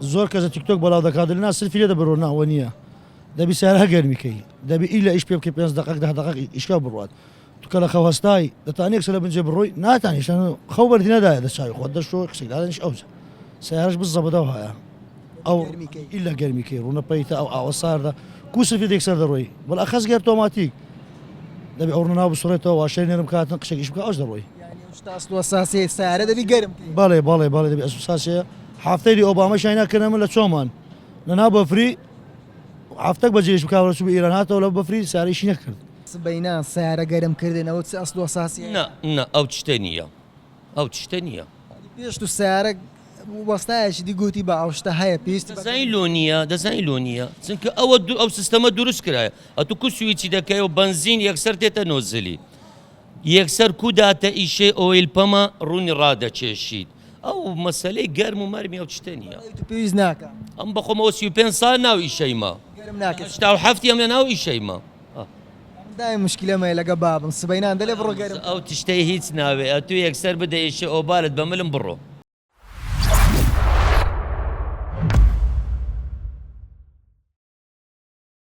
زۆر کەس لە تیکتۆک بەڵاو دەکات دڵنا سلفی لێ دەبڕۆ ناوە نییە دەبی سیارە گەرمیکەی دەبی ئیلا ئیش پێ بکەی 5 دقیقە 10 دقیقە ئیشکا بڕوات تو کە لە خەو هەستای دەتانێک سە لە بنجێ بڕۆی ناتانیشان خەو بەردی نەدایە دەچاوی خۆت دەشۆ قسەیدانش ئەوجە سیارەش بزە بەدەو هەیە ئەو ئیلا گەرمیکەی ڕوونە پەیتە ئەو ئاوە ساردە کو سلفی دێک سەر دەڕۆی بەڵا خەز گەر تۆماتیک دەبی ئەو ڕوونا بسڕێتەوە واشەی نێرم کاتن قشێکیش بکە ئەوش دەڕۆی ئەساسی سیارە دەبی گەرم بەڵێ دەبی ئەسوساسیە هەفتەی ئۆبامە شای ناکردە من لە چۆمان لەنا بەفری هەفتەک بەجێش بکاوە چوو بە ئیران هاتەوە لە بەفری سیارەیشی نەکرد بەینا سیارە گەرمکردنەوە ئەسڵ ئەساسی نه ئەو تشتە نییە ئەو تشتە نییە پێش تو سیارە وەستایەکی دی گوتی بە ئەوشتە هەیە پێویستی دەزانی لۆ نییە دەزانی لۆ نییە چونکە ئەو سیستەمە دروست کرایە ئەتو کو سویچی دەکەی و بنزین یەکسەر تێتە نۆزلی یەکسەر کوداتە ئیشێ ئۆیل پەمە ڕوونی ڕادەچێشیت ئەو مەسلەی گەرم و مەرمی ئەو تشتە نییە پێویست ناکە ئەم بەخۆمەوە 35 سال ناو ئیشەیمە گەرم ناکەێت شتا و هەفتی ئەم لە ناو ئیشەیمە دای مشکلەمە لەگە بابم سبەینان دەلێ بڕۆ گەرم ئەو تشتەی هیچ ناوێ ئە تو یەکسەر بدە ئیشە ئۆبارت بە ملم بڕۆ